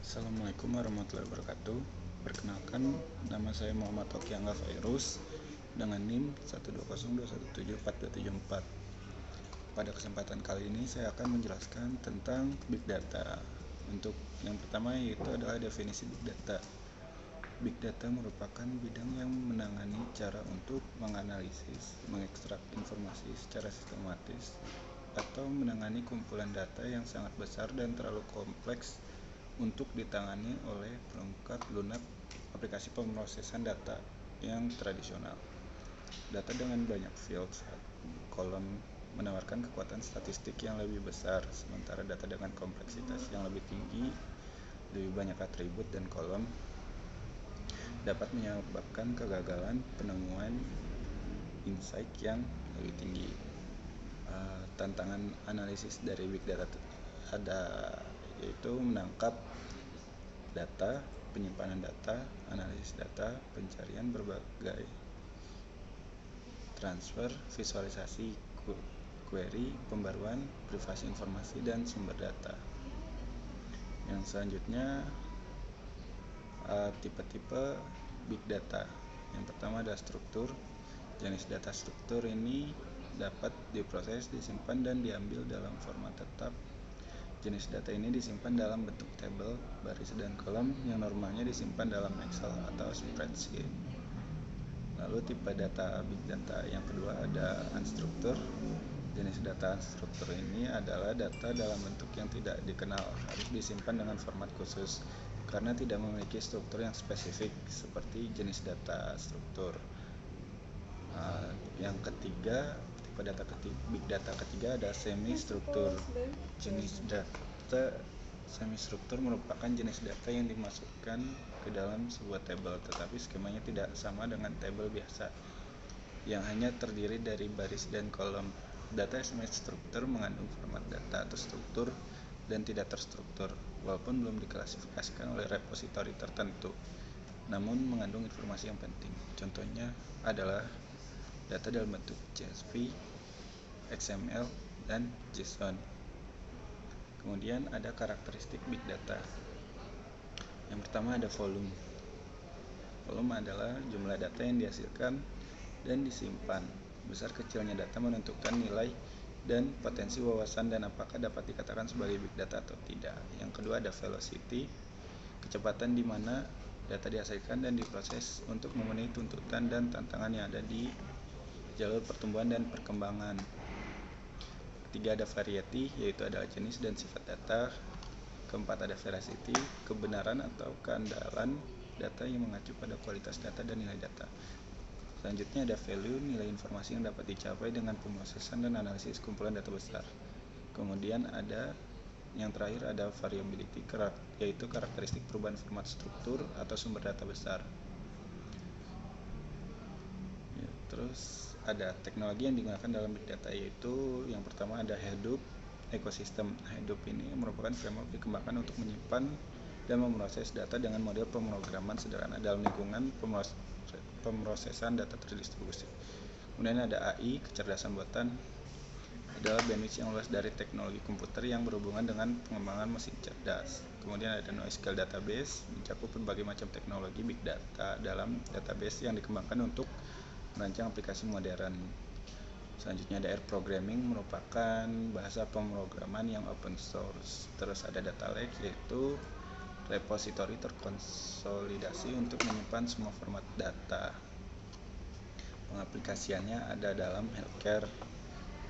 Assalamualaikum warahmatullahi wabarakatuh. Perkenalkan, nama saya Muhammad Toki Angga Fairuz dengan NIM 120217424. Pada kesempatan kali ini saya akan menjelaskan tentang Big Data. Untuk yang pertama yaitu adalah definisi Big Data. Big Data merupakan bidang yang menangani cara untuk menganalisis, mengekstrak informasi secara sistematis, atau menangani kumpulan data yang sangat besar dan terlalu kompleks untuk ditangani oleh perangkat lunak aplikasi pemrosesan data yang tradisional. Data dengan banyak field kolom menawarkan kekuatan statistik yang lebih besar, sementara data dengan kompleksitas yang lebih tinggi, lebih banyak atribut dan kolom, dapat menyebabkan kegagalan penemuan insight yang lebih tinggi. Tantangan analisis dari Big Data ada yaitu menangkap data, penyimpanan data, analisis data, pencarian berbagai transfer, visualisasi query, pembaruan, privasi informasi, dan sumber data. Yang selanjutnya tipe-tipe Big Data. Yang pertama ada struktur. Jenis data struktur ini dapat diproses, disimpan, dan diambil dalam format tetap. Jenis data ini disimpan dalam bentuk tabel, baris, dan kolom yang normalnya disimpan dalam Excel atau spreadsheet. Lalu tipe data Big Data yang kedua ada unstructured. Jenis data unstructured ini adalah data dalam bentuk yang tidak dikenal, harus disimpan dengan format khusus karena tidak memiliki struktur yang spesifik seperti jenis data struktur. Yang ketiga, tipe data Big Data ketiga ada semi-struktur. Jenis data semi-struktur merupakan jenis data yang dimasukkan ke dalam sebuah tabel, tetapi skemanya tidak sama dengan tabel biasa yang hanya terdiri dari baris dan kolom. Data semi-struktur mengandung format data terstruktur dan tidak terstruktur, walaupun belum diklasifikasikan oleh repositori tertentu, namun mengandung informasi yang penting. Contohnya adalah data dalam bentuk CSV, XML, dan JSON. Kemudian ada karakteristik Big Data. Yang pertama ada volume. Volume adalah jumlah data yang dihasilkan dan disimpan. Besar kecilnya data menentukan nilai dan potensi wawasan dan apakah dapat dikatakan sebagai Big Data atau tidak. Yang kedua ada velocity, kecepatan di mana data dihasilkan dan diproses untuk memenuhi tuntutan dan tantangan yang ada di jalur pertumbuhan dan perkembangan. Ketiga ada variety, yaitu adalah jenis dan sifat data. Keempat ada veracity, kebenaran atau keandalan data yang mengacu pada kualitas data dan nilai data. Selanjutnya ada value, nilai informasi yang dapat dicapai dengan pemrosesan dan analisis kumpulan data besar. Kemudian ada yang terakhir ada variability, yaitu karakteristik perubahan format struktur atau sumber data besar. Terus ada teknologi yang digunakan dalam Big Data, yaitu yang pertama ada Hadoop ekosistem. Hadoop ini merupakan framework dikembangkan untuk menyimpan dan memproses data dengan model pemrograman sederhana dalam lingkungan pemrosesan data terdistribusi. Kemudian ada AI, kecerdasan buatan, adalah bandwidth yang luas dari teknologi komputer yang berhubungan dengan pengembangan mesin cerdas. Kemudian ada NoSQL database, mencakup berbagai macam teknologi Big Data dalam database yang dikembangkan untuk merancang aplikasi modern. Selanjutnya ada R programming, merupakan bahasa pemrograman yang open source. Terus ada data lake, yaitu repositori terkonsolidasi untuk menyimpan semua format data. Pengaplikasiannya ada dalam healthcare,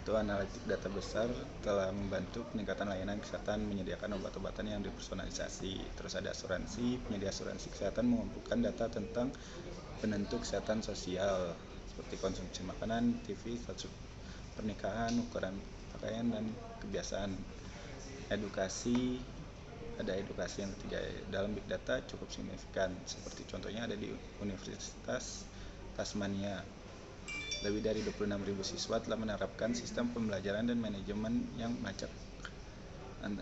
itu analitik data besar telah membantu peningkatan layanan kesehatan, menyediakan obat-obatan yang dipersonalisasi. Terus ada asuransi, penyedia asuransi kesehatan mengumpulkan data tentang penentu kesehatan sosial seperti konsumsi makanan, TV, status pernikahan, ukuran pakaian, dan kebiasaan. Edukasi, ada edukasi yang ketiga dalam Big Data cukup signifikan, seperti contohnya ada di Universitas Tasmania. Lebih dari 26.000 siswa telah menerapkan sistem pembelajaran dan manajemen yang acak,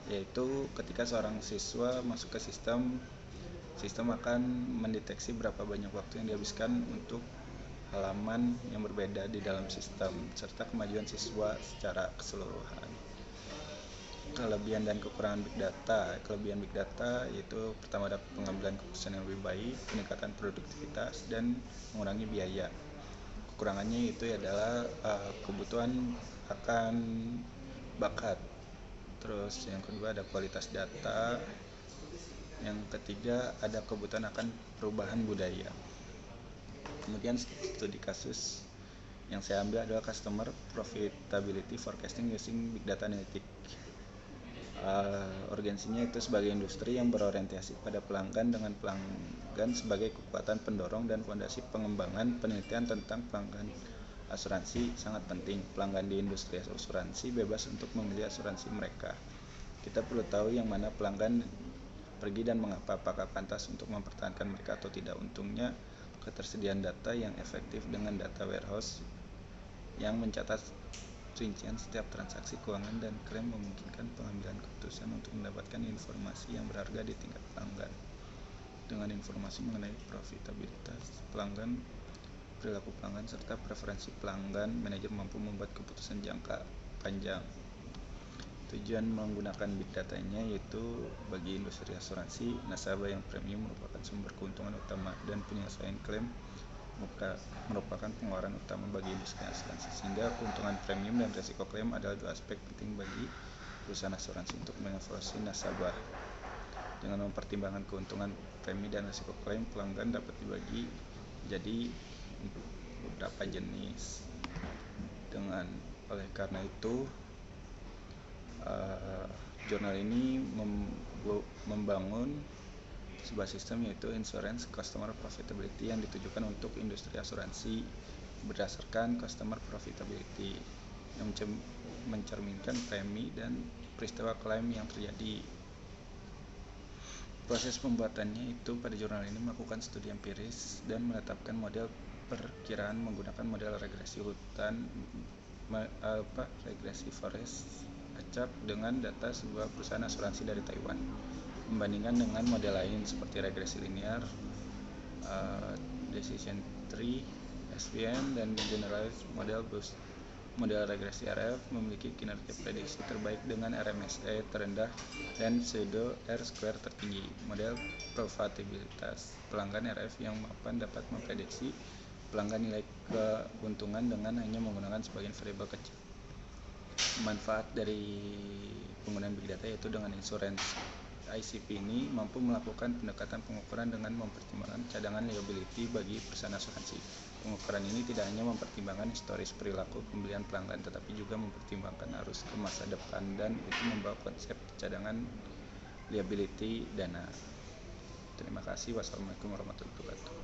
yaitu ketika seorang siswa masuk ke sistem akan mendeteksi berapa banyak waktu yang dihabiskan untuk halaman yang berbeda di dalam sistem, serta kemajuan siswa secara keseluruhan. Kelebihan dan kekurangan big data. Kelebihan big data yaitu pertama ada pengambilan keputusan yang lebih baik, peningkatan produktivitas, dan mengurangi biaya. Kekurangannya itu adalah kebutuhan akan bakat. Terus yang kedua ada kualitas data. Yang ketiga ada kebutuhan akan perubahan budaya. Kemudian studi kasus yang saya ambil adalah customer profitability forecasting using big data analytics. Urgensinya itu sebagai industri yang berorientasi pada pelanggan dengan pelanggan sebagai kekuatan pendorong dan fondasi pengembangan. Penelitian tentang pelanggan asuransi sangat penting. Pelanggan di industri asuransi bebas untuk memilih asuransi mereka. Kita perlu tahu yang mana pelanggan pergi dan mengapa, apakah pantas untuk mempertahankan mereka atau tidak. Untungnya ketersediaan data yang efektif dengan data warehouse yang mencatat rincian setiap transaksi keuangan dan klaim memungkinkan pengambilan keputusan untuk mendapatkan informasi yang berharga di tingkat pelanggan. Dengan informasi mengenai profitabilitas pelanggan, perilaku pelanggan, serta preferensi pelanggan, manajer mampu membuat keputusan jangka panjang. Tujuan menggunakan big data-nya yaitu bagi industri asuransi, nasabah yang premium merupakan sumber keuntungan utama dan penyelesaian klaim merupakan pengeluaran utama bagi industri asuransi, sehingga keuntungan premium dan risiko klaim adalah dua aspek penting bagi perusahaan asuransi untuk mengevaluasi nasabah. Dengan mempertimbangkan keuntungan premi dan risiko klaim, pelanggan dapat dibagi jadi beberapa jenis. Oleh karena itu, jurnal ini membangun sebuah sistem yaitu insurance customer profitability yang ditujukan untuk industri asuransi berdasarkan customer profitability yang mencerminkan premi dan peristiwa klaim yang terjadi. Proses pembuatannya itu pada jurnal ini melakukan studi empiris dan menetapkan model perkiraan menggunakan model regresi hutan regresi forest acak dengan data sebuah perusahaan asuransi dari Taiwan. Membandingkan dengan model lain seperti regresi linear, decision tree, SVM, dan generalized model boost. Model regresi RF memiliki kinerja prediksi terbaik dengan RMSE terendah dan pseudo R-square tertinggi. Model profitabilitas pelanggan RF yang mapan dapat memprediksi pelanggan nilai keuntungan dengan hanya menggunakan sebagian variabel kecil. Manfaat dari penggunaan big data yaitu dengan insurance ICP ini mampu melakukan pendekatan pengukuran dengan mempertimbangkan cadangan liability bagi perusahaan asuransi. Pengukuran ini tidak hanya mempertimbangkan historis perilaku pembelian pelanggan, tetapi juga mempertimbangkan arus ke masa depan, dan itu membawa konsep cadangan liability dana. Terima kasih. Wassalamualaikum warahmatullahi wabarakatuh.